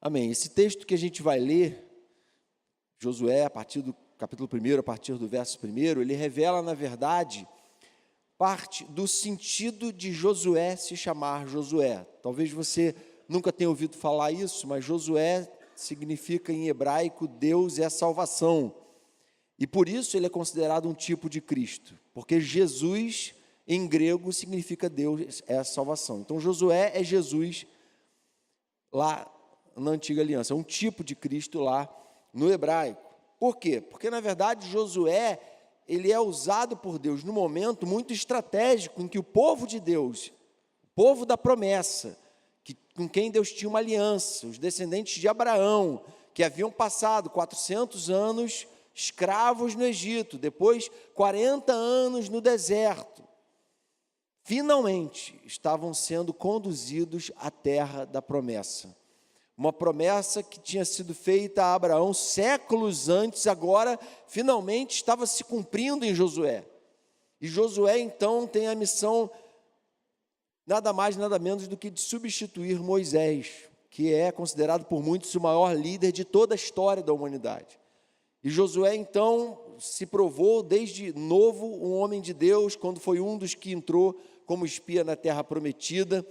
Amém. Esse texto que a gente vai ler, Josué, a partir do capítulo 1, a partir do verso 1, ele revela, na verdade, parte do sentido de Josué se chamar Josué. Talvez você nunca tenha ouvido falar isso, mas Josué significa em hebraico Deus é a salvação. E por isso ele é considerado um tipo de Cristo, porque Jesus em grego significa Deus é a salvação. Então Josué é Jesus lá na antiga aliança, é um tipo de Cristo lá no hebraico. Por quê? Porque na verdade Josué, ele é usado por Deus num momento muito estratégico em que o povo de Deus, o povo da promessa, com quem Deus tinha uma aliança, os descendentes de Abraão, que haviam passado 400 anos escravos no Egito, depois 40 anos no deserto, finalmente estavam sendo conduzidos à terra da promessa. Uma promessa que tinha sido feita a Abraão séculos antes, agora finalmente estava se cumprindo em Josué. E Josué então tem a missão nada mais, nada menos do que de substituir Moisés, que é considerado por muitos o maior líder de toda a história da humanidade. E Josué então se provou desde novo um homem de Deus, quando foi um dos que entrou como espia na terra prometida.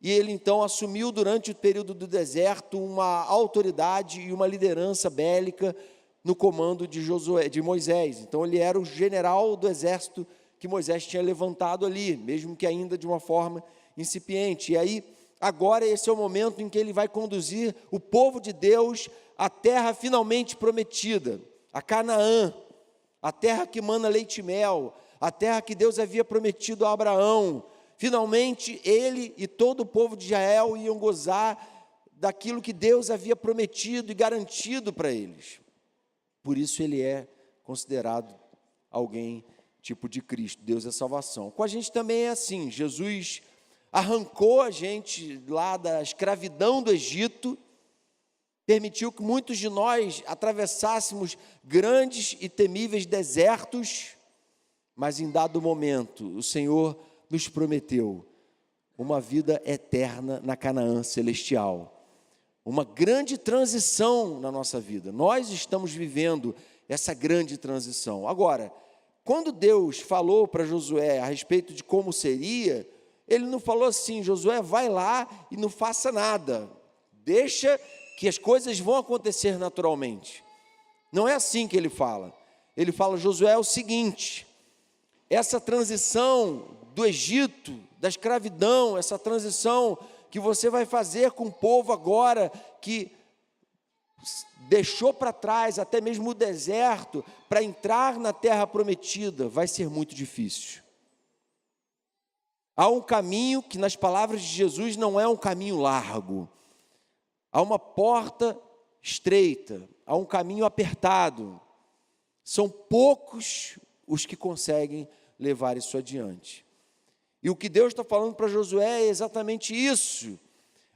E ele então assumiu durante o período do deserto uma autoridade e uma liderança bélica no comando de Moisés. Então ele era o general do exército que Moisés tinha levantado ali, mesmo que ainda de uma forma incipiente. E aí, agora esse é o momento em que ele vai conduzir o povo de Deus à terra finalmente prometida, a Canaã, a terra que mana leite e mel, a terra que Deus havia prometido a Abraão. Finalmente, ele e todo o povo de Israel iam gozar daquilo que Deus havia prometido e garantido para eles. Por isso ele é considerado alguém tipo de Cristo, Deus é salvação. Com a gente também é assim, Jesus arrancou a gente lá da escravidão do Egito, permitiu que muitos de nós atravessássemos grandes e temíveis desertos, mas em dado momento o Senhor nos prometeu uma vida eterna na Canaã celestial, uma grande transição na nossa vida. Nós estamos vivendo essa grande transição. Agora, quando Deus falou para Josué a respeito de como seria, ele não falou assim: Josué, vai lá e não faça nada, deixa que as coisas vão acontecer naturalmente. Não é assim que ele fala. Ele fala: Josué, é o seguinte, essa transição do Egito, da escravidão, essa transição que você vai fazer com o povo agora, que deixou para trás até mesmo o deserto, para entrar na terra prometida, vai ser muito difícil. Há um caminho que, nas palavras de Jesus, não é um caminho largo. Há uma porta estreita, há um caminho apertado. São poucos os que conseguem levar isso adiante. E o que Deus está falando para Josué é exatamente isso.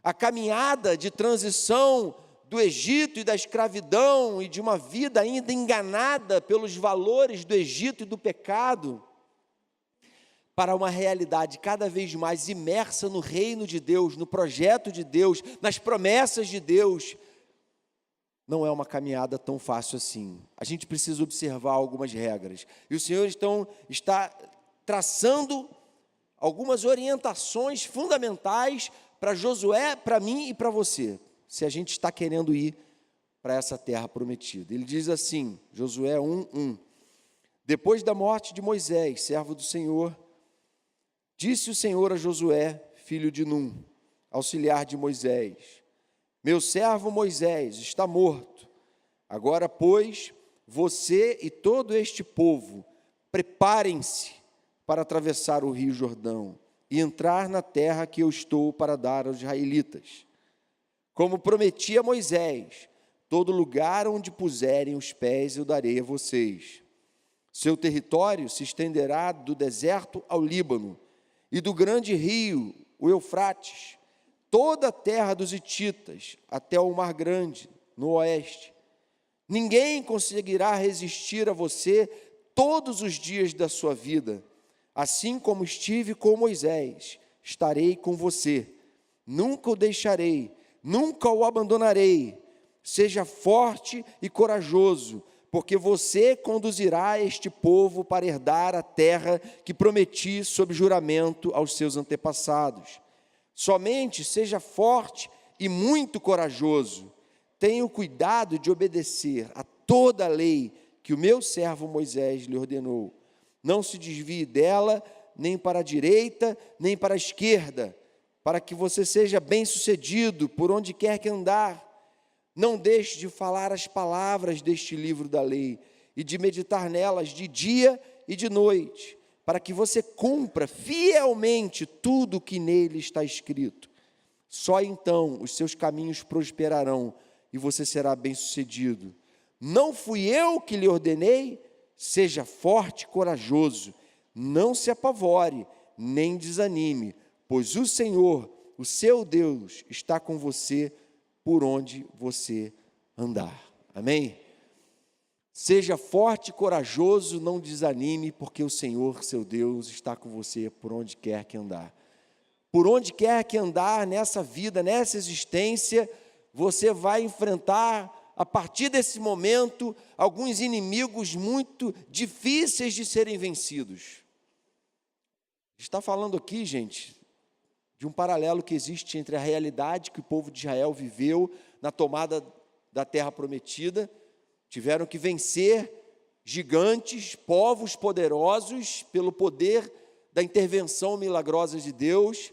A caminhada de transição do Egito e da escravidão e de uma vida ainda enganada pelos valores do Egito e do pecado, para uma realidade cada vez mais imersa no reino de Deus, no projeto de Deus, nas promessas de Deus, não é uma caminhada tão fácil assim. A gente precisa observar algumas regras. E o Senhor então está traçando algumas orientações fundamentais para Josué, para mim e para você, se a gente está querendo ir para essa terra prometida. Ele diz assim, Josué 1:1, depois da morte de Moisés, servo do Senhor, disse o Senhor a Josué, filho de Num, auxiliar de Moisés: meu servo Moisés está morto. Agora, pois, você e todo este povo, preparem-se para atravessar o rio Jordão e entrar na terra que eu estou para dar aos israelitas. Como prometi a Moisés, todo lugar onde puserem os pés eu darei a vocês. Seu território se estenderá do deserto ao Líbano e do grande rio, o Eufrates, toda a terra dos hititas, até o Mar Grande, no oeste. Ninguém conseguirá resistir a você todos os dias da sua vida. Assim como estive com Moisés, estarei com você. Nunca o deixarei, nunca o abandonarei. Seja forte e corajoso, porque você conduzirá este povo para herdar a terra que prometi sob juramento aos seus antepassados. Somente seja forte e muito corajoso. Tenha o cuidado de obedecer a toda a lei que o meu servo Moisés lhe ordenou. Não se desvie dela, nem para a direita, nem para a esquerda, para que você seja bem-sucedido por onde quer que andar. Não deixe de falar as palavras deste livro da lei e de meditar nelas de dia e de noite, para que você cumpra fielmente tudo o que nele está escrito. Só então os seus caminhos prosperarão e você será bem-sucedido. Não fui eu que lhe ordenei? Seja forte e corajoso, não se apavore, nem desanime, pois o Senhor, o seu Deus, está com você por onde você andar. Amém? Seja forte e corajoso, não desanime, porque o Senhor, seu Deus, está com você por onde quer que andar. Por onde quer que andar nessa vida, nessa existência, você vai enfrentar, a partir desse momento, alguns inimigos muito difíceis de serem vencidos. Está falando aqui, gente, de um paralelo que existe entre a realidade que o povo de Israel viveu na tomada da terra prometida. Tiveram que vencer gigantes, povos poderosos, pelo poder da intervenção milagrosa de Deus.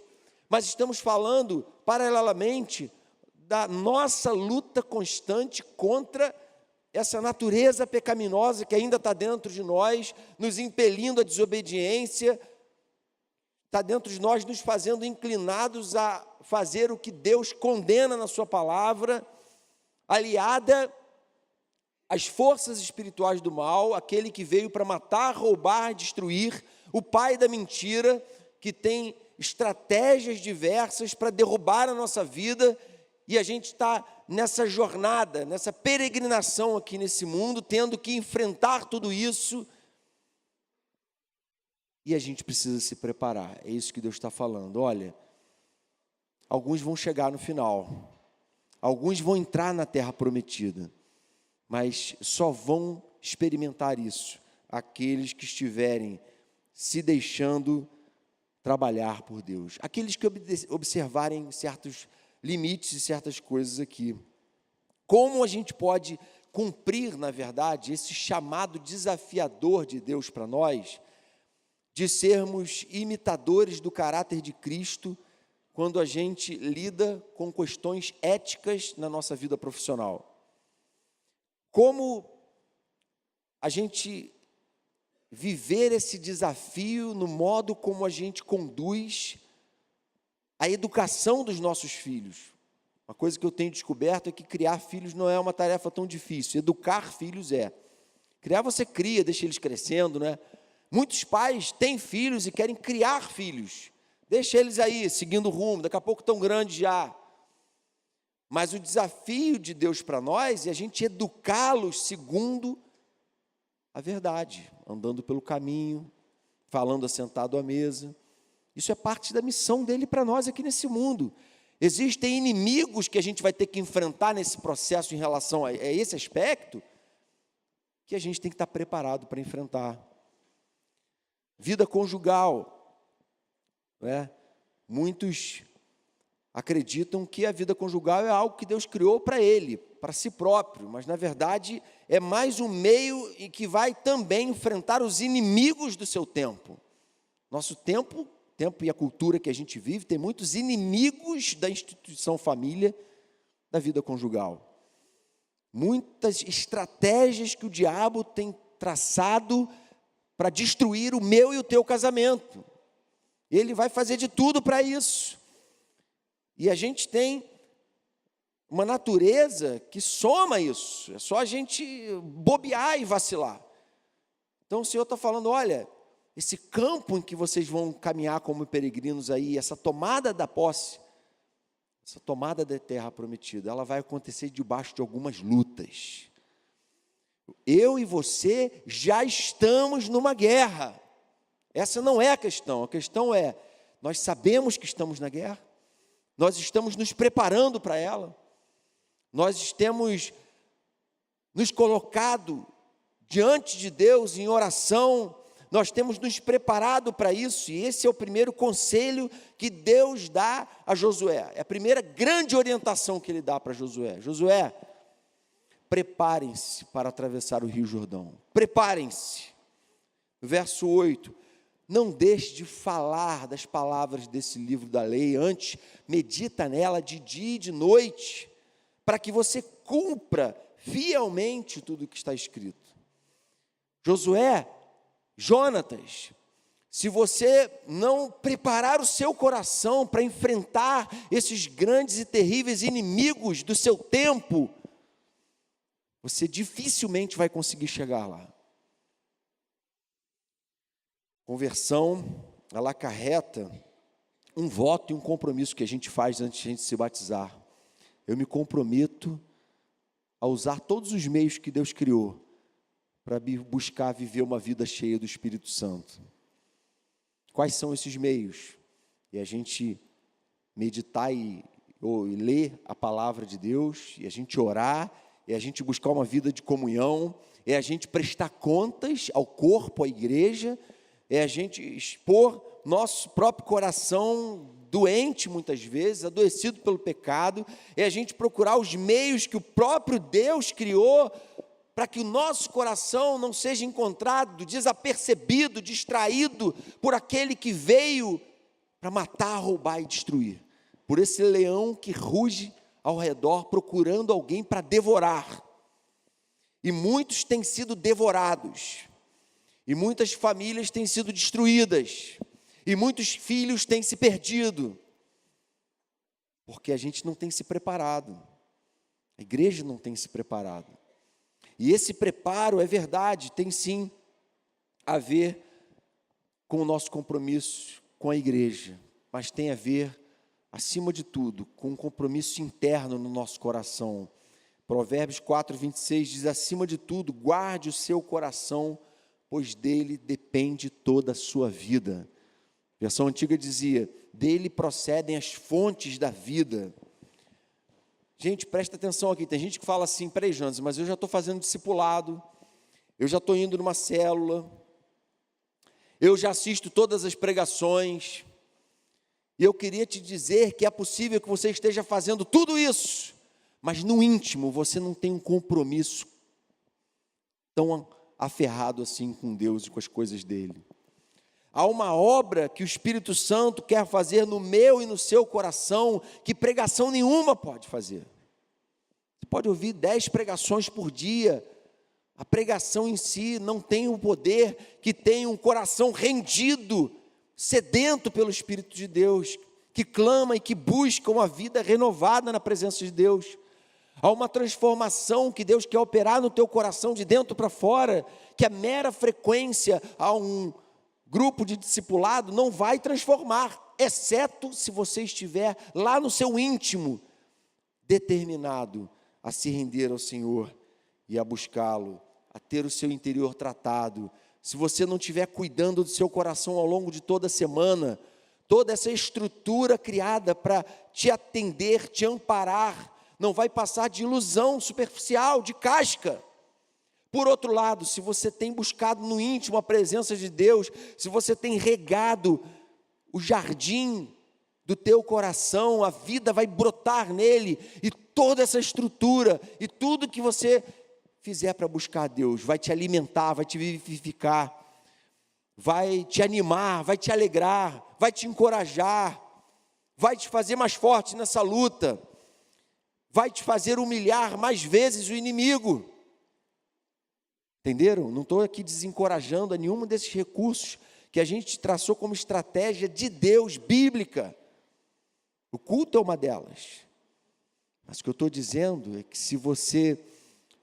Mas estamos falando, paralelamente, da nossa luta constante contra essa natureza pecaminosa que ainda está dentro de nós, nos impelindo à desobediência, está dentro de nós, nos fazendo inclinados a fazer o que Deus condena na sua palavra, aliada às forças espirituais do mal, aquele que veio para matar, roubar, destruir, o pai da mentira, que tem estratégias diversas para derrubar a nossa vida, e a gente está nessa jornada, nessa peregrinação aqui nesse mundo, tendo que enfrentar tudo isso. E a gente precisa se preparar, é isso que Deus está falando. Olha, alguns vão chegar no final, alguns vão entrar na terra prometida, mas só vão experimentar isso aqueles que estiverem se deixando trabalhar por Deus, aqueles que observarem certos limites e certas coisas aqui. Como a gente pode cumprir, na verdade, esse chamado desafiador de Deus para nós, de sermos imitadores do caráter de Cristo, quando a gente lida com questões éticas na nossa vida profissional? Como a gente viver esse desafio no modo como a gente conduz a educação dos nossos filhos? Uma coisa que eu tenho descoberto é que criar filhos não é uma tarefa tão difícil, educar filhos é. Criar você cria, deixa eles crescendo, né? Muitos pais têm filhos e querem criar filhos. Deixa eles aí, seguindo o rumo, daqui a pouco tão grandes já. Mas o desafio de Deus para nós é a gente educá-los segundo a verdade, andando pelo caminho, falando assentado à mesa. Isso é parte da missão dele para nós aqui nesse mundo. Existem inimigos que a gente vai ter que enfrentar nesse processo em relação a esse aspecto, que a gente tem que estar preparado para enfrentar. Vida conjugal, né? Muitos acreditam que a vida conjugal é algo que Deus criou para ele, para si próprio, mas na verdade é mais um meio em que vai também enfrentar os inimigos do seu tempo. Nosso tempo e a cultura que a gente vive tem muitos inimigos da instituição família, da vida conjugal. Muitas estratégias que o diabo tem traçado para destruir o meu e o teu casamento. Ele vai fazer de tudo para isso. E a gente tem uma natureza que soma isso. É só a gente bobear e vacilar. Então o Senhor está falando, olha, esse campo em que vocês vão caminhar como peregrinos aí, essa tomada da posse, essa tomada da terra prometida, ela vai acontecer debaixo de algumas lutas. Eu e você já estamos numa guerra. Essa não é a questão é, nós sabemos que estamos na guerra, nós estamos nos preparando para ela, nós temos nos colocado diante de Deus em oração, nós temos nos preparado para isso, e esse é o primeiro conselho que Deus dá a Josué, é a primeira grande orientação que Ele dá para Josué. Josué, preparem-se para atravessar o Rio Jordão, preparem-se. Verso 8, não deixe de falar das palavras desse livro da lei, antes medita nela de dia e de noite, para que você cumpra fielmente tudo o que está escrito. Josué, Jonatas, se você não preparar o seu coração para enfrentar esses grandes e terríveis inimigos do seu tempo, você dificilmente vai conseguir chegar lá. Conversão, ela acarreta um voto e um compromisso que a gente faz antes de a gente se batizar. Eu me comprometo a usar todos os meios que Deus criou para buscar viver uma vida cheia do Espírito Santo. Quais são esses meios? E a gente meditar e ler a palavra de Deus, e a gente orar, e a gente buscar uma vida de comunhão, e a gente prestar contas ao corpo, à igreja, é a gente expor nosso próprio coração doente muitas vezes, adoecido pelo pecado, é a gente procurar os meios que o próprio Deus criou para que o nosso coração não seja encontrado desapercebido, distraído por aquele que veio para matar, roubar e destruir, por esse leão que ruge ao redor procurando alguém para devorar. E muitos têm sido devorados, e muitas famílias têm sido destruídas, e muitos filhos têm se perdido, porque a gente não tem se preparado, a igreja não tem se preparado. E esse preparo, é verdade, tem sim a ver com o nosso compromisso com a igreja, mas tem a ver, acima de tudo, com um compromisso interno no nosso coração. Provérbios 4:26 diz: acima de tudo, guarde o seu coração, pois dele depende toda a sua vida. A versão antiga dizia: dele procedem as fontes da vida. Gente, presta atenção aqui, tem gente que fala assim: peraí, Jonas, mas eu já estou fazendo discipulado, eu já estou indo numa célula, eu já assisto todas as pregações, e eu queria te dizer que é possível que você esteja fazendo tudo isso, mas no íntimo você não tem um compromisso tão aferrado assim com Deus e com as coisas dele. Há uma obra que o Espírito Santo quer fazer no meu e no seu coração, que pregação nenhuma pode fazer. Você pode ouvir 10 pregações por dia, a pregação em si não tem o poder que tem um coração rendido, sedento pelo Espírito de Deus, que clama e que busca uma vida renovada na presença de Deus. Há uma transformação que Deus quer operar no teu coração de dentro para fora, que a mera frequência a um grupo de discipulado não vai transformar, exceto se você estiver lá no seu íntimo, determinado a se render ao Senhor e a buscá-lo, a ter o seu interior tratado. Se você não estiver cuidando do seu coração ao longo de toda a semana, toda essa estrutura criada para te atender, te amparar, não vai passar de ilusão superficial, de casca. Por outro lado, se você tem buscado no íntimo a presença de Deus, se você tem regado o jardim do teu coração, a vida vai brotar nele, e toda essa estrutura, e tudo que você fizer para buscar a Deus, vai te alimentar, vai te vivificar, vai te animar, vai te alegrar, vai te encorajar, vai te fazer mais forte nessa luta, vai te fazer humilhar mais vezes o inimigo. Entenderam? Não estou aqui desencorajando a nenhum desses recursos que a gente traçou como estratégia de Deus, bíblica. O culto é uma delas. Mas o que eu estou dizendo é que se você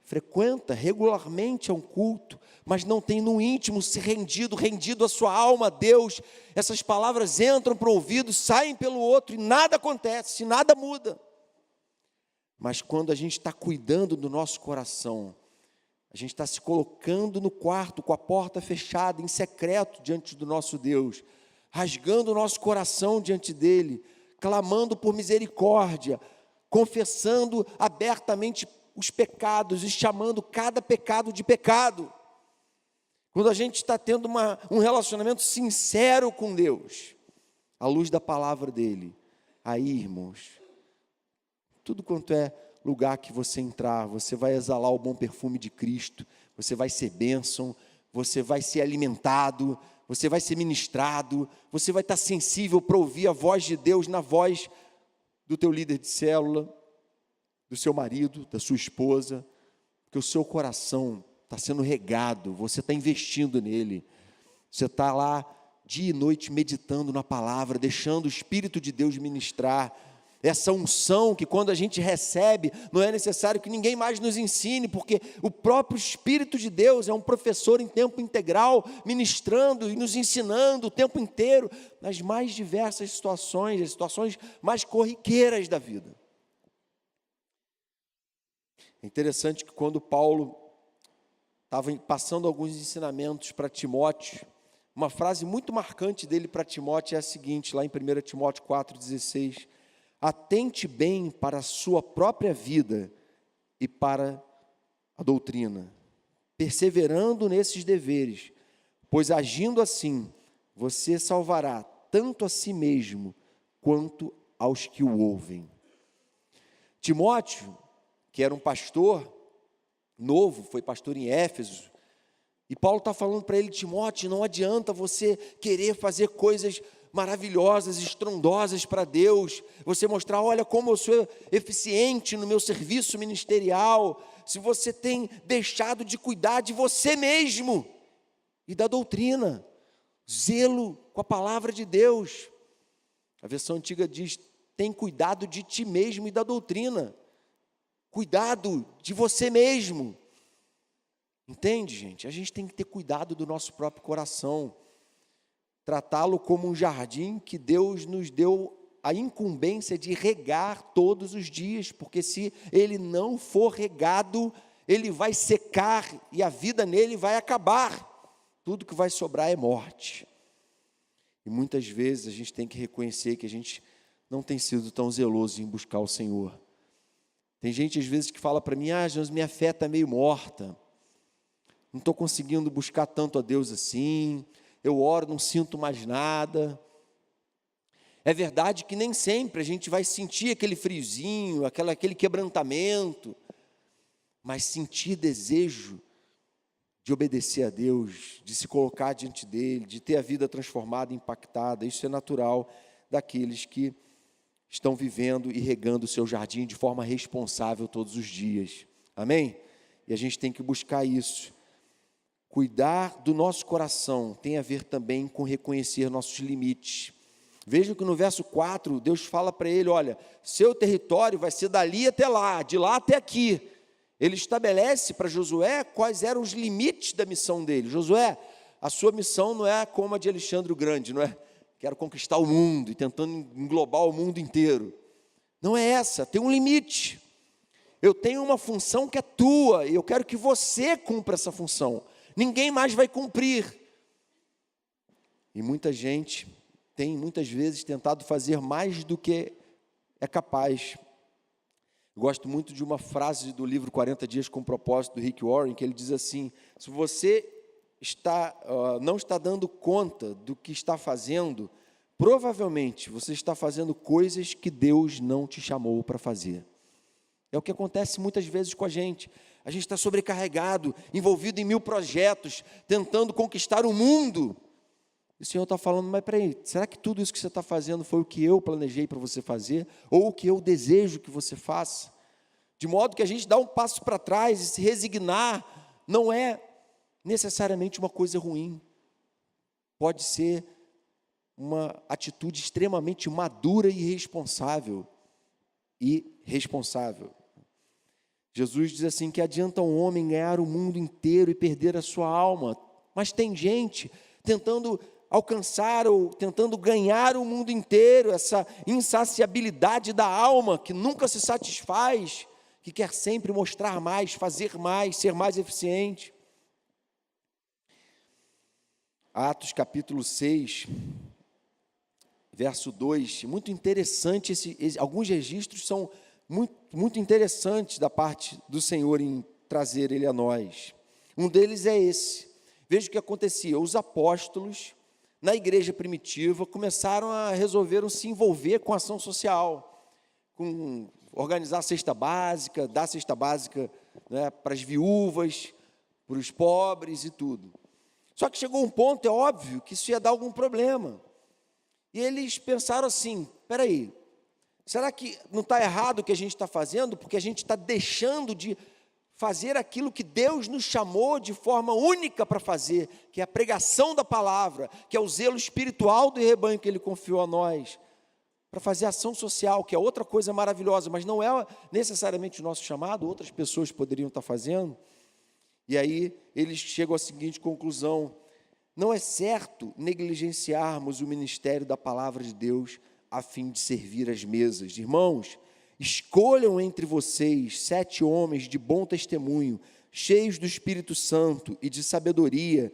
frequenta regularmente a um culto, mas não tem no íntimo se rendido a sua alma a Deus, essas palavras entram para o ouvido, saem pelo outro e nada acontece, nada muda. Mas quando a gente está cuidando do nosso coração, a gente está se colocando no quarto com a porta fechada, em secreto diante do nosso Deus, rasgando o nosso coração diante dele, clamando por misericórdia, confessando abertamente os pecados e chamando cada pecado de pecado. Quando a gente está tendo um relacionamento sincero com Deus, à luz da palavra dEle, aí, irmãos, tudo quanto é lugar que você entrar, você vai exalar o bom perfume de Cristo, você vai ser bênção, você vai ser alimentado, você vai ser ministrado, você vai estar sensível para ouvir a voz de Deus na voz do teu líder de célula, do seu marido, da sua esposa, porque o seu coração está sendo regado, você está investindo nele, você está lá dia e noite meditando na palavra, deixando o Espírito de Deus ministrar, essa unção que quando a gente recebe, não é necessário que ninguém mais nos ensine, porque o próprio Espírito de Deus é um professor em tempo integral, ministrando e nos ensinando o tempo inteiro, nas mais diversas situações, as situações mais corriqueiras da vida. É interessante que quando Paulo estava passando alguns ensinamentos para Timóteo, uma frase muito marcante dele para Timóteo é a seguinte, lá em 1 Timóteo 4,16, atente bem para a sua própria vida e para a doutrina, perseverando nesses deveres, pois agindo assim, você salvará tanto a si mesmo, quanto aos que o ouvem. Timóteo, que era um pastor novo, foi pastor em Éfeso, e Paulo está falando para ele, Timóteo, não adianta você querer fazer coisas maravilhosas, estrondosas para Deus, você mostrar, olha como eu sou eficiente no meu serviço ministerial, se você tem deixado de cuidar de você mesmo e da doutrina, zelo com a palavra de Deus. A versão antiga diz, tem cuidado de ti mesmo e da doutrina, cuidado de você mesmo. Entende, gente? A gente tem que ter cuidado do nosso próprio coração, tratá-lo como um jardim que Deus nos deu a incumbência de regar todos os dias, porque se ele não for regado, ele vai secar e a vida nele vai acabar, tudo que vai sobrar é morte. E muitas vezes a gente tem que reconhecer que a gente não tem sido tão zeloso em buscar o Senhor. Tem gente às vezes que fala para mim, Jesus, minha fé está meio morta, não estou conseguindo buscar tanto a Deus assim, eu oro, não sinto mais nada. É verdade que nem sempre a gente vai sentir aquele friozinho, aquele quebrantamento, mas sentir desejo de obedecer a Deus, de se colocar diante dEle, de ter a vida transformada, impactada, isso é natural daqueles que estão vivendo e regando o seu jardim de forma responsável todos os dias. Amém? E a gente tem que buscar isso. Cuidar do nosso coração tem a ver também com reconhecer nossos limites. Veja que no verso 4, Deus fala para ele, olha, seu território vai ser dali até lá, de lá até aqui. Ele estabelece para Josué quais eram os limites da missão dele. Josué, a sua missão não é como a de Alexandre o Grande, não é? Quero conquistar o mundo e tentando englobar o mundo inteiro. Não é essa, tem um limite. Eu tenho uma função que é tua e eu quero que você cumpra essa função. Ninguém mais vai cumprir. E muita gente tem muitas vezes tentado fazer mais do que é capaz. Eu gosto muito de uma frase do livro 40 Dias com Propósito, do Rick Warren, que ele diz assim, se você não está dando conta do que está fazendo, provavelmente você está fazendo coisas que Deus não te chamou para fazer. É o que acontece muitas vezes com a gente está sobrecarregado, envolvido em 1000 projetos, tentando conquistar o mundo. E o Senhor está falando, mas peraí, será que tudo isso que você está fazendo foi o que eu planejei para você fazer? Ou o que eu desejo que você faça? De modo que a gente dá um passo para trás e se resignar, não é necessariamente uma coisa ruim. Pode ser uma atitude extremamente madura e responsável. Jesus diz assim, que adianta um homem ganhar o mundo inteiro e perder a sua alma. Mas tem gente tentando alcançar ou tentando ganhar o mundo inteiro, essa insaciabilidade da alma que nunca se satisfaz, que quer sempre mostrar mais, fazer mais, ser mais eficiente. Atos capítulo 6, verso 2, muito interessante, alguns registros são muito interessantes da parte do Senhor em trazer Ele a nós. Um deles é esse. Veja o que acontecia, os apóstolos, na igreja primitiva, começaram a resolver se envolver com ação social, com organizar a cesta básica, dar cesta básica, né, para as viúvas, para os pobres e tudo. Só que chegou um ponto, é óbvio, que isso ia dar algum problema. E eles pensaram assim, espera aí, será que não está errado o que a gente está fazendo? Porque a gente está deixando de fazer aquilo que Deus nos chamou de forma única para fazer, que é a pregação da palavra, que é o zelo espiritual do rebanho que Ele confiou a nós, para fazer ação social, que é outra coisa maravilhosa, mas não é necessariamente o nosso chamado, outras pessoas poderiam estar fazendo. E aí eles chegam à seguinte conclusão: não é certo negligenciarmos o ministério da palavra de Deus a fim de servir as mesas. Irmãos, escolham entre vocês 7 homens de bom testemunho, cheios do Espírito Santo e de sabedoria.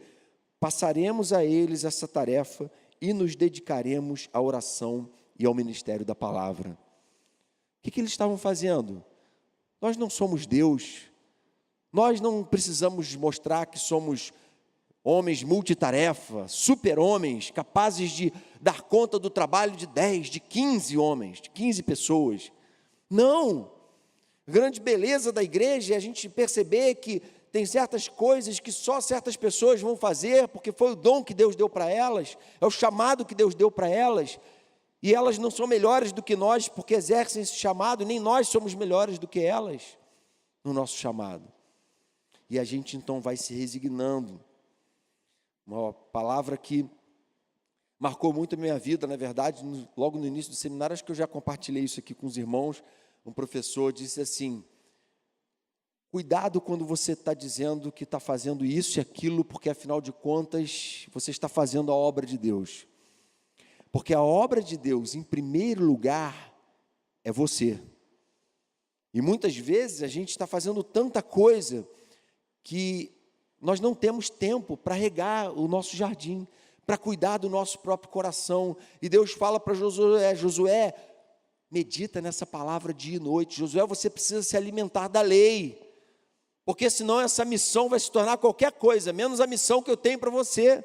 Passaremos a eles essa tarefa e nos dedicaremos à oração e ao ministério da palavra. O que eles estavam fazendo? Nós não somos Deus. Nós não precisamos mostrar que somos homens multitarefa, super-homens, capazes de dar conta do trabalho de 10, de 15 homens, de 15 pessoas. Não! A grande beleza da igreja é a gente perceber que tem certas coisas que só certas pessoas vão fazer, porque foi o dom que Deus deu para elas, é o chamado que Deus deu para elas, e elas não são melhores do que nós, porque exercem esse chamado, nem nós somos melhores do que elas, no nosso chamado. E a gente então vai se resignando. Uma palavra que marcou muito a minha vida, na verdade, logo no início do seminário, acho que eu já compartilhei isso aqui com os irmãos. Um professor disse assim: cuidado quando você está dizendo que está fazendo isso e aquilo, porque afinal de contas você está fazendo a obra de Deus. Porque a obra de Deus, em primeiro lugar, é você. E muitas vezes a gente está fazendo tanta coisa que nós não temos tempo para regar o nosso jardim, para cuidar do nosso próprio coração. E Deus fala para Josué: Josué, medita nessa palavra dia e noite. Josué, você precisa se alimentar da lei, porque senão essa missão vai se tornar qualquer coisa, menos a missão que eu tenho para você.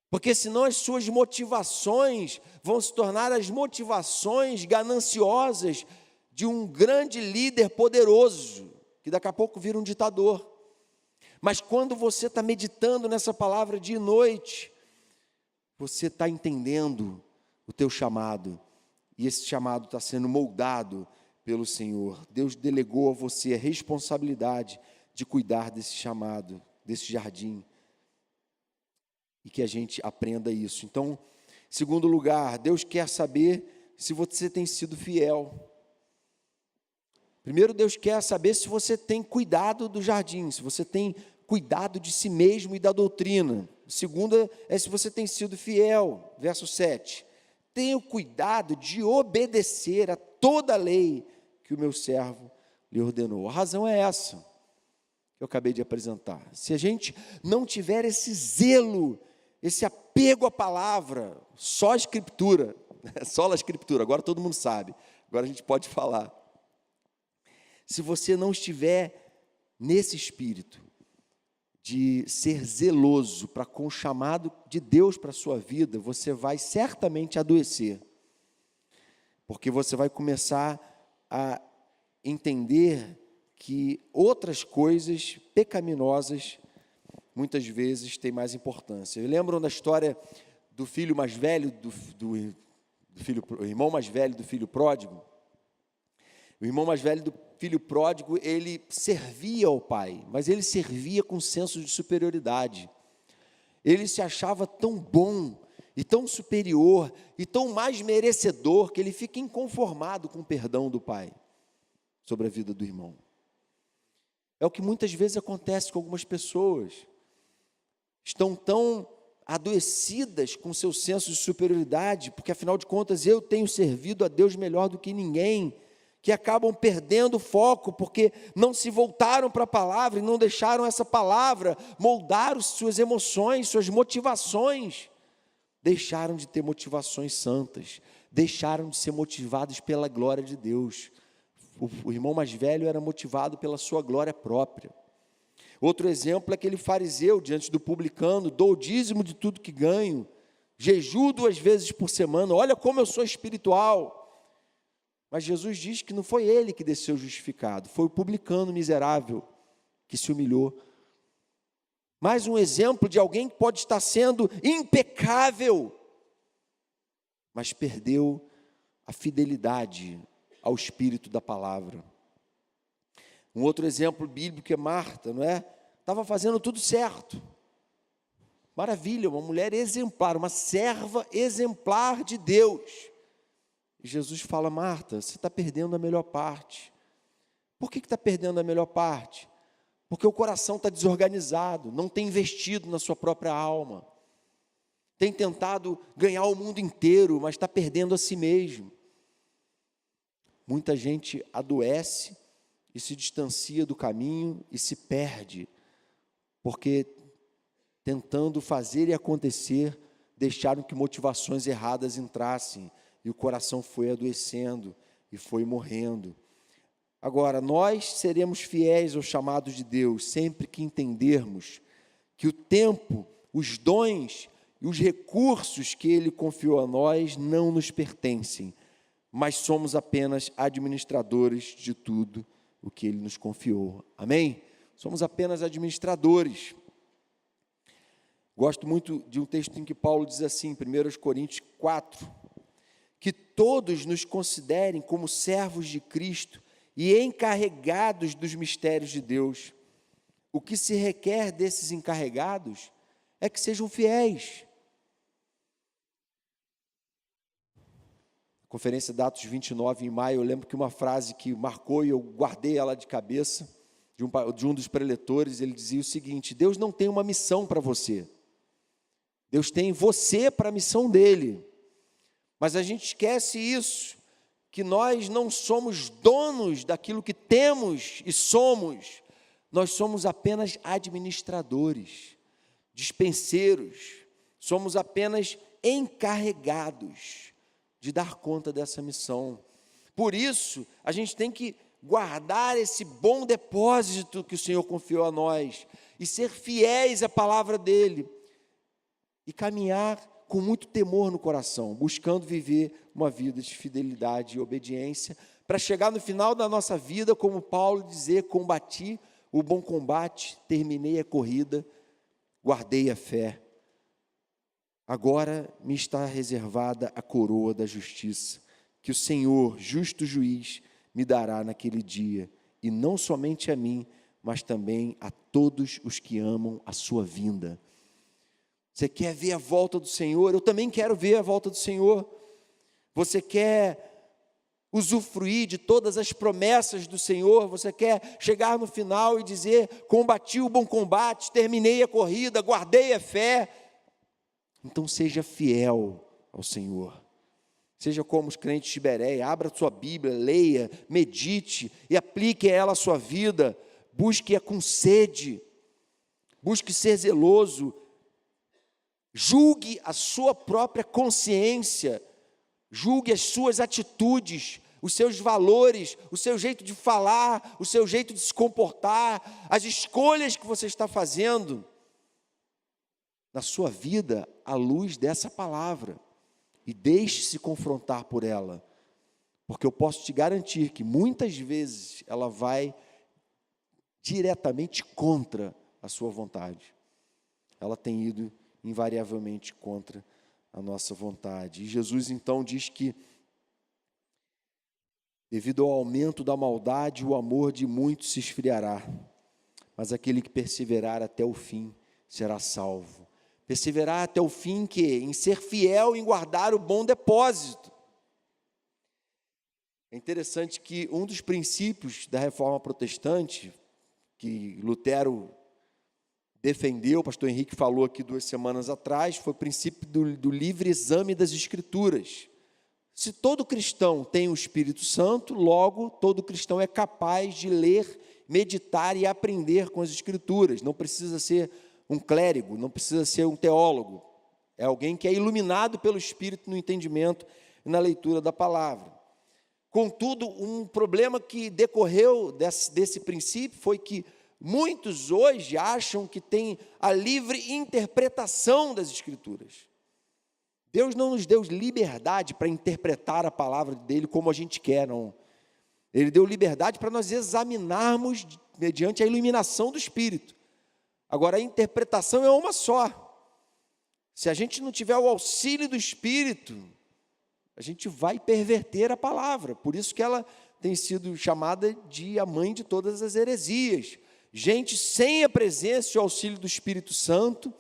Porque senão as suas motivações vão se tornar as motivações gananciosas de um grande líder poderoso, que daqui a pouco vira um ditador. Mas quando você está meditando nessa palavra dia e noite, você está entendendo o teu chamado, e esse chamado está sendo moldado pelo Senhor. Deus delegou a você a responsabilidade de cuidar desse chamado, desse jardim, e que a gente aprenda isso. Então, em segundo lugar, Deus quer saber se você tem sido fiel. Primeiro, Deus quer saber se você tem cuidado do jardim, se você tem cuidado de si mesmo e da doutrina. Segunda é se você tem sido fiel. Verso 7. Tenha cuidado de obedecer a toda a lei que o meu servo lhe ordenou. A razão é essa que eu acabei de apresentar. Se a gente não tiver esse zelo, esse apego à palavra, só a Escritura, só a Escritura, agora todo mundo sabe, agora a gente pode falar. Se você não estiver nesse espírito de ser zeloso para com o chamado de Deus para a sua vida, você vai certamente adoecer, porque você vai começar a entender que outras coisas pecaminosas muitas vezes têm mais importância. Lembram da história do filho mais velho, o irmão mais velho do filho pródigo? O irmão mais velho do filho pródigo, ele servia ao pai, mas ele servia com senso de superioridade. Ele se achava tão bom e tão superior e tão mais merecedor que ele fica inconformado com o perdão do pai sobre a vida do irmão. É o que muitas vezes acontece com algumas pessoas. Estão tão adoecidas com seu senso de superioridade, porque afinal de contas eu tenho servido a Deus melhor do que ninguém, que acabam perdendo o foco, porque não se voltaram para a palavra e não deixaram essa palavra moldar as suas emoções, suas motivações. deixaram de ter motivações santas, deixaram de ser motivados pela glória de Deus. O irmão mais velho era motivado pela sua glória própria. Outro exemplo é aquele fariseu diante do publicano: dou o dízimo de tudo que ganho, jejuo 2 vezes por semana, olha como eu sou espiritual. Mas Jesus diz que não foi ele que desceu justificado, foi o publicano miserável que se humilhou. Mais um exemplo de alguém que pode estar sendo impecável, mas perdeu a fidelidade ao espírito da palavra. Um outro exemplo bíblico é Marta, não é? Estava fazendo tudo certo. Maravilha, uma mulher exemplar, uma serva exemplar de Deus. E Jesus fala: Marta, você está perdendo a melhor parte. Por que está perdendo a melhor parte? Porque o coração está desorganizado, não tem investido na sua própria alma. Tem tentado ganhar o mundo inteiro, mas está perdendo a si mesmo. Muita gente adoece e se distancia do caminho e se perde, porque tentando fazer e acontecer, deixaram que motivações erradas entrassem, e o coração foi adoecendo e foi morrendo. Agora, nós seremos fiéis ao chamado de Deus, sempre que entendermos que o tempo, os dons e os recursos que Ele confiou a nós não nos pertencem, mas somos apenas administradores de tudo o que Ele nos confiou. Amém? Somos apenas administradores. Gosto muito de um texto em que Paulo diz assim, 1 Coríntios 4, que todos nos considerem como servos de Cristo e encarregados dos mistérios de Deus. O que se requer desses encarregados é que sejam fiéis. Conferência de Atos 29, em maio, eu lembro que uma frase que marcou e eu guardei ela de cabeça, de um dos preletores, ele dizia o seguinte: Deus não tem uma missão para você, Deus tem você para a missão dele. Mas a gente esquece isso, que nós não somos donos daquilo que temos e somos, nós somos apenas administradores, dispenseiros, somos apenas encarregados de dar conta dessa missão. Por isso, a gente tem que guardar esse bom depósito que o Senhor confiou a nós, e ser fiéis à palavra dEle, e caminhar com muito temor no coração, buscando viver uma vida de fidelidade e obediência, para chegar no final da nossa vida, como Paulo dizer: combati o bom combate, terminei a corrida, guardei a fé. Agora me está reservada a coroa da justiça, que o Senhor, justo juiz, me dará naquele dia, e não somente a mim, mas também a todos os que amam a sua vinda. Você quer ver a volta do Senhor? Eu também quero ver a volta do Senhor. Você quer usufruir de todas as promessas do Senhor? Você quer chegar no final e dizer: combati o bom combate, terminei a corrida, guardei a fé? Então seja fiel ao Senhor. Seja como os crentes de Bereia, abra sua Bíblia, leia, medite e aplique ela à sua vida. Busque-a com sede, busque ser zeloso. Julgue a sua própria consciência, julgue as suas atitudes, os seus valores, o seu jeito de falar, o seu jeito de se comportar, as escolhas que você está fazendo na sua vida à luz dessa palavra, e deixe-se confrontar por ela, porque eu posso te garantir que muitas vezes ela vai diretamente contra a sua vontade. Ela tem ido invariavelmente contra a nossa vontade. E Jesus então diz que, devido ao aumento da maldade, o amor de muitos se esfriará, mas aquele que perseverar até o fim será salvo. Perseverar até o fim em ser fiel, em guardar o bom depósito. É interessante que um dos princípios da reforma protestante, que Lutero defendeu, o pastor Henrique falou aqui 2 semanas atrás, foi o princípio do livre exame das Escrituras. Se todo cristão tem o Espírito Santo, logo todo cristão é capaz de ler, meditar e aprender com as Escrituras. Não precisa ser um clérigo, não precisa ser um teólogo. É alguém que é iluminado pelo Espírito no entendimento e na leitura da palavra. Contudo, um problema que decorreu desse princípio foi que muitos hoje acham que tem a livre interpretação das Escrituras. Deus não nos deu liberdade para interpretar a palavra dele como a gente quer, não. Ele deu liberdade para nós examinarmos mediante a iluminação do Espírito. Agora, a interpretação é uma só. Se a gente não tiver o auxílio do Espírito, a gente vai perverter a palavra. Por isso que ela tem sido chamada de a mãe de todas as heresias. Gente sem a presença e o auxílio do Espírito Santo,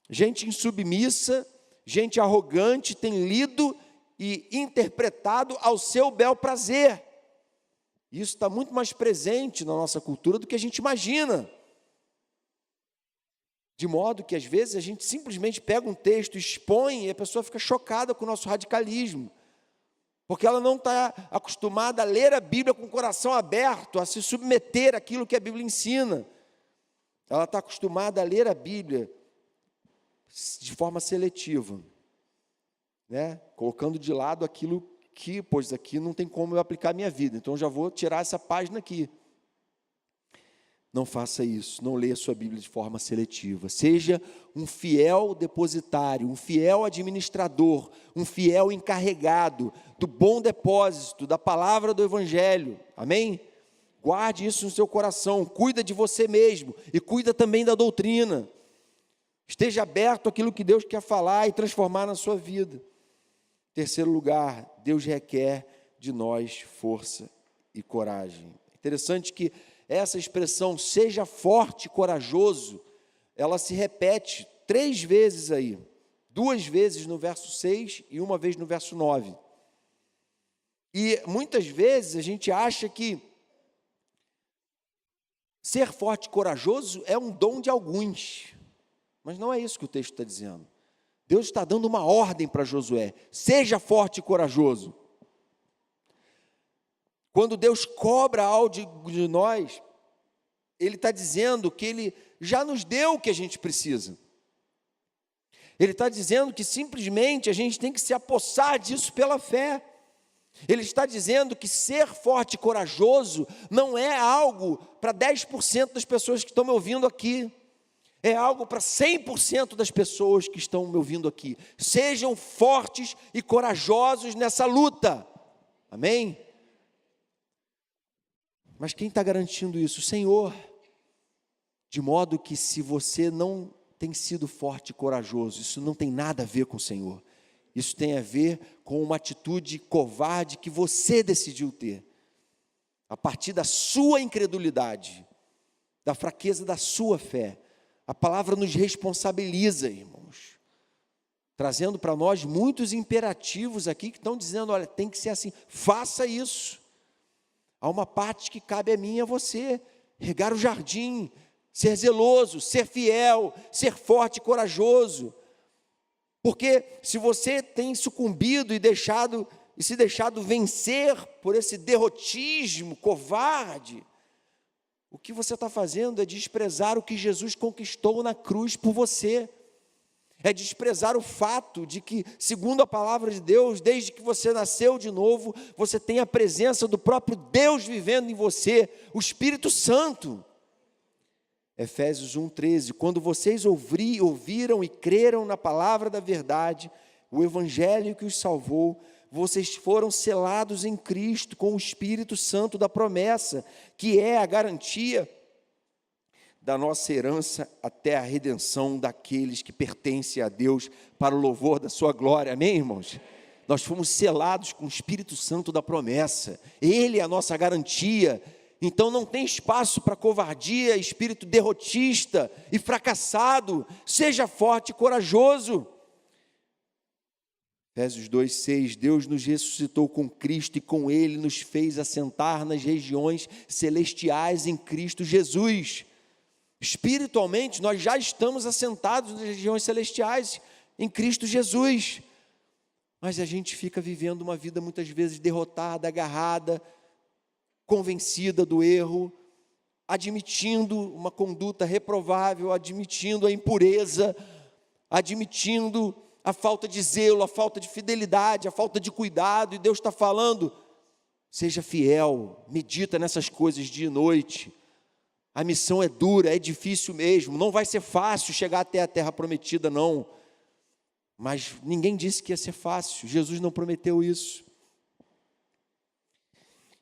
gente insubmissa, gente arrogante, tem lido e interpretado ao seu bel prazer. Isso está muito mais presente na nossa cultura do que a gente imagina. De modo que, às vezes, a gente simplesmente pega um texto, expõe, e a pessoa fica chocada com o nosso radicalismo. Porque ela não está acostumada a ler a Bíblia com o coração aberto, a se submeter àquilo que a Bíblia ensina. Ela está acostumada a ler a Bíblia de forma seletiva, né? Colocando de lado aquilo que, pois aqui não tem como eu aplicar a minha vida, então eu já vou tirar essa página aqui. Não faça isso, não leia a sua Bíblia de forma seletiva. Seja um fiel depositário, um fiel administrador, um fiel encarregado do bom depósito, da palavra do Evangelho. Amém? Guarde isso no seu coração, cuida de você mesmo e cuida também da doutrina. Esteja aberto àquilo que Deus quer falar e transformar na sua vida. Terceiro lugar, Deus requer de nós força e coragem. Interessante que essa expressão, seja forte e corajoso, ela se repete 3 vezes aí, 2 vezes no verso 6 e 1 vez no verso 9. E muitas vezes a gente acha que ser forte e corajoso é um dom de alguns, mas não é isso que o texto está dizendo. Deus está dando uma ordem para Josué, seja forte e corajoso. Quando Deus cobra algo de nós, Ele está dizendo que Ele já nos deu o que a gente precisa. Ele está dizendo que simplesmente a gente tem que se apossar disso pela fé. Ele está dizendo que ser forte e corajoso não é algo para 10% das pessoas que estão me ouvindo aqui. É algo para 100% das pessoas que estão me ouvindo aqui. Sejam fortes e corajosos nessa luta. Amém? Mas quem está garantindo isso? O Senhor. De modo que se você não tem sido forte e corajoso, isso não tem nada a ver com o Senhor. Isso tem a ver com uma atitude covarde que você decidiu ter. A partir da sua incredulidade, da fraqueza da sua fé. A palavra nos responsabiliza, irmãos. Trazendo para nós muitos imperativos aqui que estão dizendo, olha, tem que ser assim, faça isso. Há uma parte que cabe a mim e a você, regar o jardim, ser zeloso, ser fiel, ser forte e corajoso. Porque se você tem sucumbido e se deixado vencer por esse derrotismo covarde, o que você está fazendo é desprezar o que Jesus conquistou na cruz por você. É desprezar o fato de que, segundo a palavra de Deus, desde que você nasceu de novo, você tem a presença do próprio Deus vivendo em você, o Espírito Santo. Efésios 1:13, quando vocês ouviram e creram na palavra da verdade, o Evangelho que os salvou, vocês foram selados em Cristo com o Espírito Santo da promessa, que é a garantia da nossa herança até a redenção daqueles que pertencem a Deus para o louvor da sua glória. Amém, irmãos? Nós fomos selados com o Espírito Santo da promessa. Ele é a nossa garantia. Então não tem espaço para covardia, espírito derrotista e fracassado. Seja forte e corajoso. Efésios 2:6, Deus nos ressuscitou com Cristo e com Ele nos fez assentar nas regiões celestiais em Cristo Jesus. Espiritualmente, nós já estamos assentados nas regiões celestiais em Cristo Jesus. Mas a gente fica vivendo uma vida muitas vezes derrotada, agarrada, convencida do erro, admitindo uma conduta reprovável, admitindo a impureza, admitindo a falta de zelo, a falta de fidelidade, a falta de cuidado, e Deus está falando, seja fiel, medita nessas coisas dia e noite. A missão é dura, é difícil mesmo, não vai ser fácil chegar até a terra prometida, não. Mas ninguém disse que ia ser fácil, Jesus não prometeu isso.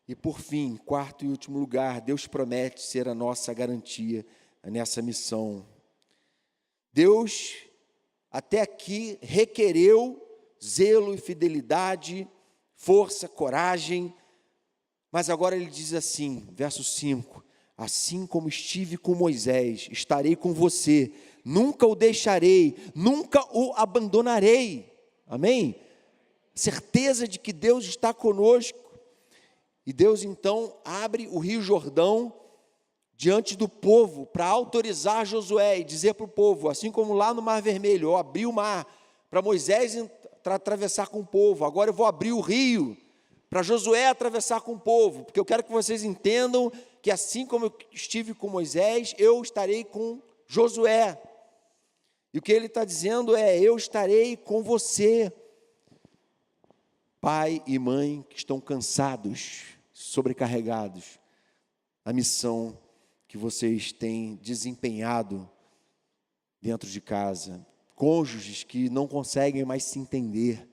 E por fim, quarto e último lugar, Deus promete ser a nossa garantia nessa missão. Deus, até aqui, requereu zelo e fidelidade, força, coragem, mas agora ele diz assim, verso 5, assim como estive com Moisés, estarei com você, nunca o deixarei, nunca o abandonarei. Amém? Certeza de que Deus está conosco. E Deus então abre o Rio Jordão diante do povo para autorizar Josué e dizer para o povo, assim como lá no Mar Vermelho, eu abri o mar para Moisés atravessar com o povo, agora eu vou abrir o rio para Josué atravessar com o povo, porque eu quero que vocês entendam que assim como eu estive com Moisés, eu estarei com Josué. E o que ele está dizendo é, eu estarei com você, pai e mãe que estão cansados, sobrecarregados, a missão que vocês têm desempenhado dentro de casa, cônjuges que não conseguem mais se entender,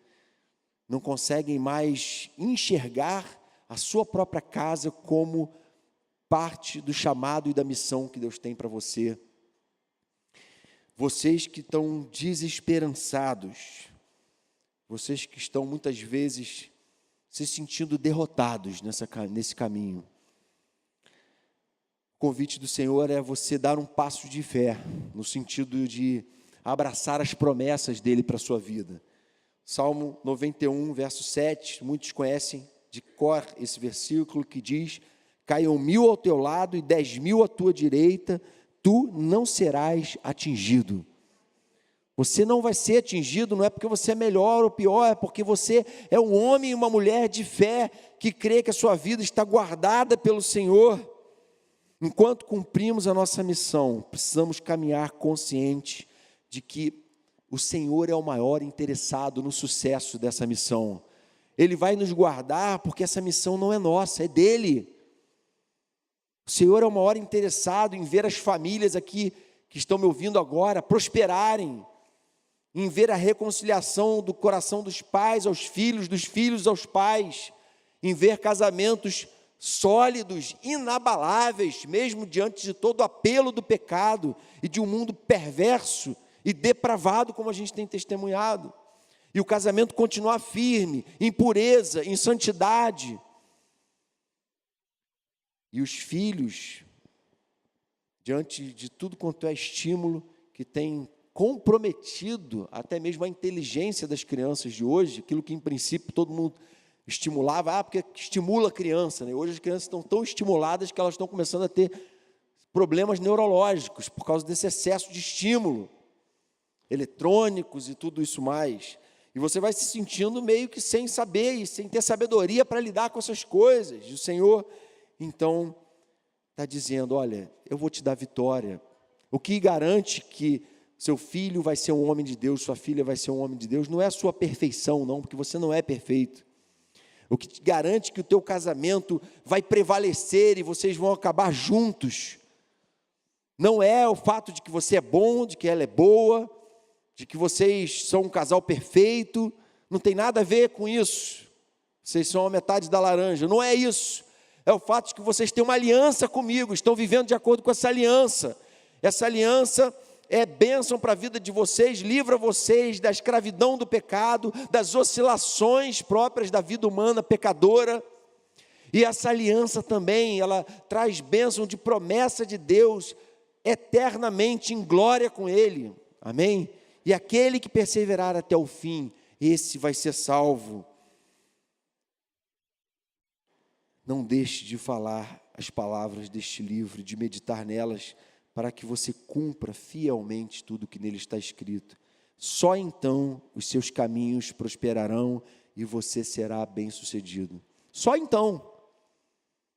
não conseguem mais enxergar a sua própria casa como parte do chamado e da missão que Deus tem para você. Vocês que estão desesperançados, vocês que estão muitas vezes se sentindo derrotados nesse caminho. O convite do Senhor é você dar um passo de fé, no sentido de abraçar as promessas dEle para a sua vida. Salmo 91, verso 7, muitos conhecem de cor esse versículo que diz, caiam 1000 ao teu lado e 10.000 à tua direita, tu não serás atingido. Você não vai ser atingido, não é porque você é melhor ou pior, é porque você é um homem e uma mulher de fé, que crê que a sua vida está guardada pelo Senhor. Enquanto cumprimos a nossa missão, precisamos caminhar conscientes de que o Senhor é o maior interessado no sucesso dessa missão. Ele vai nos guardar porque essa missão não é nossa, é dEle. O Senhor é o maior interessado em ver as famílias aqui, que estão me ouvindo agora, prosperarem, em ver a reconciliação do coração dos pais aos filhos, dos filhos aos pais, em ver casamentos sólidos, inabaláveis, mesmo diante de todo o apelo do pecado e de um mundo perverso e depravado, como a gente tem testemunhado. E o casamento continuar firme, em pureza, em santidade. E os filhos, diante de tudo quanto é estímulo que tem comprometido até mesmo a inteligência das crianças de hoje, aquilo que em princípio todo mundo estimulava, porque estimula a criança, né? Hoje as crianças estão tão estimuladas que elas estão começando a ter problemas neurológicos por causa desse excesso de estímulo, eletrônicos e tudo isso mais. E você vai se sentindo meio que sem saber e sem ter sabedoria para lidar com essas coisas. E o Senhor, então, está dizendo, olha, eu vou te dar vitória. O que garante que seu filho vai ser um homem de Deus, sua filha vai ser um homem de Deus, não é a sua perfeição, não, porque você não é perfeito. O que te garante que o teu casamento vai prevalecer e vocês vão acabar juntos, não é o fato de que você é bom, de que ela é boa, de que vocês são um casal perfeito, não tem nada a ver com isso. Vocês são a metade da laranja, não é isso. É o fato de que vocês têm uma aliança comigo, estão vivendo de acordo com essa aliança. Essa aliança é bênção para a vida de vocês, livra vocês da escravidão do pecado, das oscilações próprias da vida humana pecadora. E essa aliança também, ela traz bênção de promessa de Deus eternamente em glória com Ele. Amém? E aquele que perseverar até o fim, esse vai ser salvo. Não deixe de falar as palavras deste livro, de meditar nelas, para que você cumpra fielmente tudo que nele está escrito. Só então os seus caminhos prosperarão e você será bem-sucedido. Só então.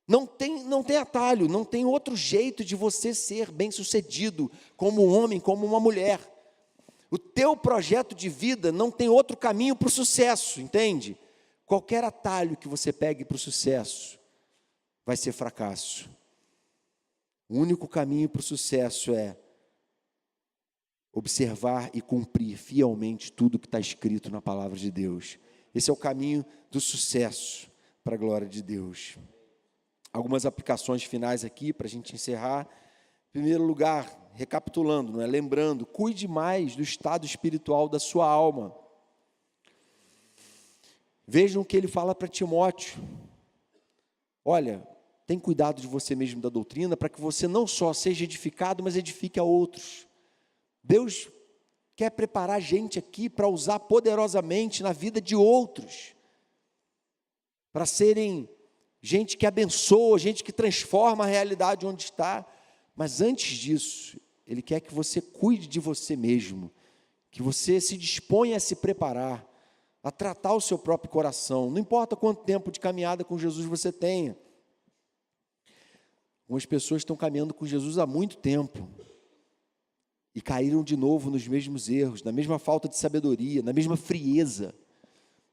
Não tem atalho, não tem outro jeito de você ser bem-sucedido como um homem, como uma mulher. O teu projeto de vida não tem outro caminho para o sucesso, entende? Qualquer atalho que você pegue para o sucesso vai ser fracasso. O único caminho para o sucesso é observar e cumprir fielmente tudo que está escrito na palavra de Deus. Esse é o caminho do sucesso para a glória de Deus. Algumas aplicações finais aqui para a gente encerrar. Em primeiro lugar, recapitulando, não é? Lembrando, cuide mais do estado espiritual da sua alma. Vejam o que ele fala para Timóteo. Olha, tem cuidado de você mesmo da doutrina, para que você não só seja edificado, mas edifique a outros. Deus quer preparar gente aqui para usar poderosamente na vida de outros, para serem gente que abençoa, gente que transforma a realidade onde está. Mas antes disso, Ele quer que você cuide de você mesmo, que você se disponha a se preparar, a tratar o seu próprio coração. Não importa quanto tempo de caminhada com Jesus você tenha. Algumas pessoas estão caminhando com Jesus há muito tempo e caíram de novo nos mesmos erros, na mesma falta de sabedoria, na mesma frieza.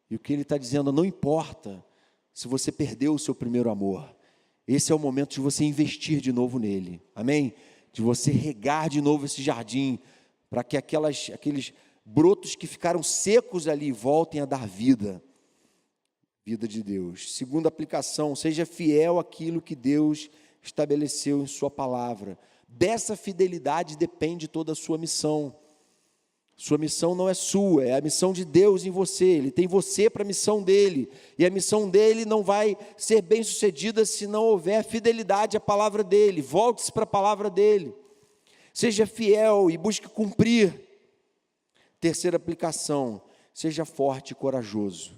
E o que ele está dizendo, não importa se você perdeu o seu primeiro amor, esse é o momento de você investir de novo nele, amém? De você regar de novo esse jardim, para que aqueles brotos que ficaram secos ali voltem a dar vida de Deus. Segunda aplicação, seja fiel àquilo que Deus estabeleceu em sua palavra. Dessa fidelidade depende toda a sua missão. Sua missão não é sua, é a missão de Deus em você. Ele tem você para a missão dele, e a missão dele não vai ser bem sucedida se não houver fidelidade à palavra dele. Volte-se para a palavra dele, seja fiel e busque cumprir. Terceira aplicação, seja forte e corajoso.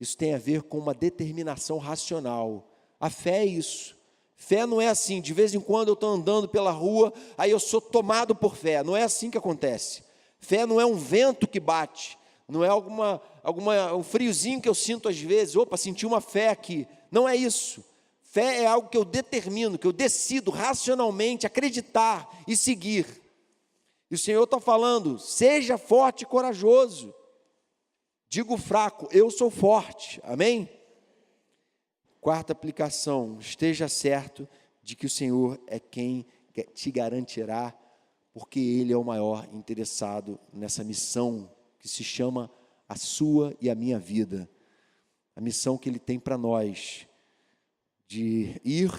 Isso tem a ver com uma determinação racional. A fé é isso. Fé não é assim, de vez em quando eu estou andando pela rua, aí eu sou tomado por fé. Não é assim que acontece. Fé não é um vento que bate, não é um friozinho que eu sinto às vezes, opa, senti uma fé aqui. Não é isso. Fé é algo que eu determino, que eu decido racionalmente acreditar e seguir. E o Senhor está falando, seja forte e corajoso. Digo fraco, eu sou forte, amém? Quarta aplicação, esteja certo de que o Senhor é quem te garantirá, porque Ele é o maior interessado nessa missão que se chama a sua e a minha vida. A missão que Ele tem para nós, de ir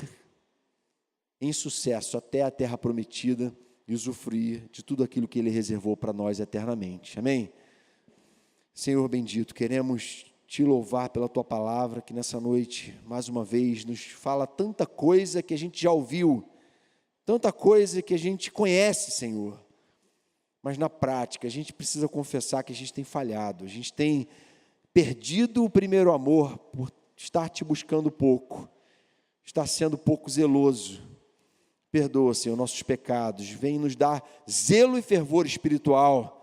em sucesso até a terra prometida e usufruir de tudo aquilo que Ele reservou para nós eternamente. Amém? Senhor bendito, queremos te louvar pela tua palavra, que nessa noite, mais uma vez, nos fala tanta coisa que a gente já ouviu, tanta coisa que a gente conhece, Senhor, mas na prática, a gente precisa confessar que a gente tem falhado, a gente tem perdido o primeiro amor por estar te buscando pouco, estar sendo pouco zeloso. Perdoa, Senhor, nossos pecados, vem nos dar zelo e fervor espiritual,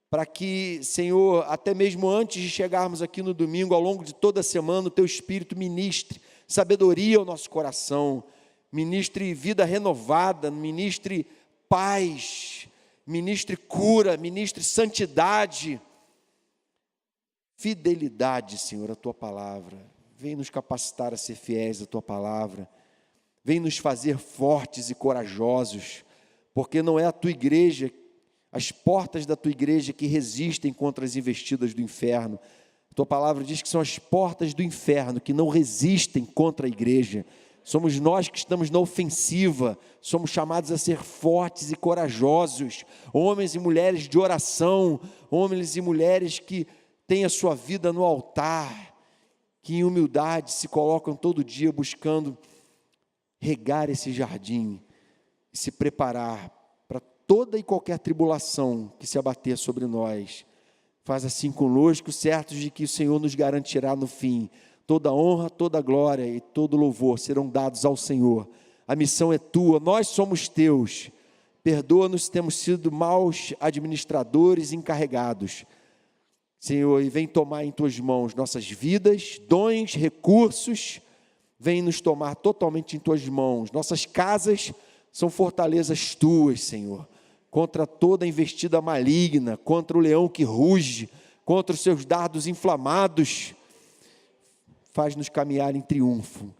para que, Senhor, até mesmo antes de chegarmos aqui no domingo, ao longo de toda a semana, o Teu Espírito ministre sabedoria ao nosso coração, ministre vida renovada, ministre paz, ministre cura, ministre santidade, fidelidade, Senhor, à Tua palavra. Vem nos capacitar a ser fiéis à Tua palavra, vem nos fazer fortes e corajosos, porque não é a Tua igreja, as portas da Tua igreja que resistem contra as investidas do inferno. A Tua palavra diz que são as portas do inferno que não resistem contra a igreja. Somos nós que estamos na ofensiva, somos chamados a ser fortes e corajosos, homens e mulheres de oração, homens e mulheres que têm a sua vida no altar, que em humildade se colocam todo dia buscando regar esse jardim e se preparar toda e qualquer tribulação que se abater sobre nós. Faz assim conosco, certos de que o Senhor nos garantirá no fim. Toda honra, toda glória e todo louvor serão dados ao Senhor. A missão é Tua, nós somos Teus. Perdoa-nos se temos sido maus administradores encarregados. Senhor, e vem tomar em Tuas mãos nossas vidas, dons, recursos. Vem nos tomar totalmente em Tuas mãos. Nossas casas são fortalezas Tuas, Senhor. contra toda investida maligna, contra o leão que ruge, contra os seus dardos inflamados. Faz-nos caminhar em triunfo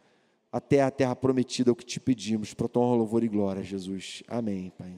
até a terra prometida, é o que te pedimos, para tua honra, louvor e glória, Jesus. Amém, Pai.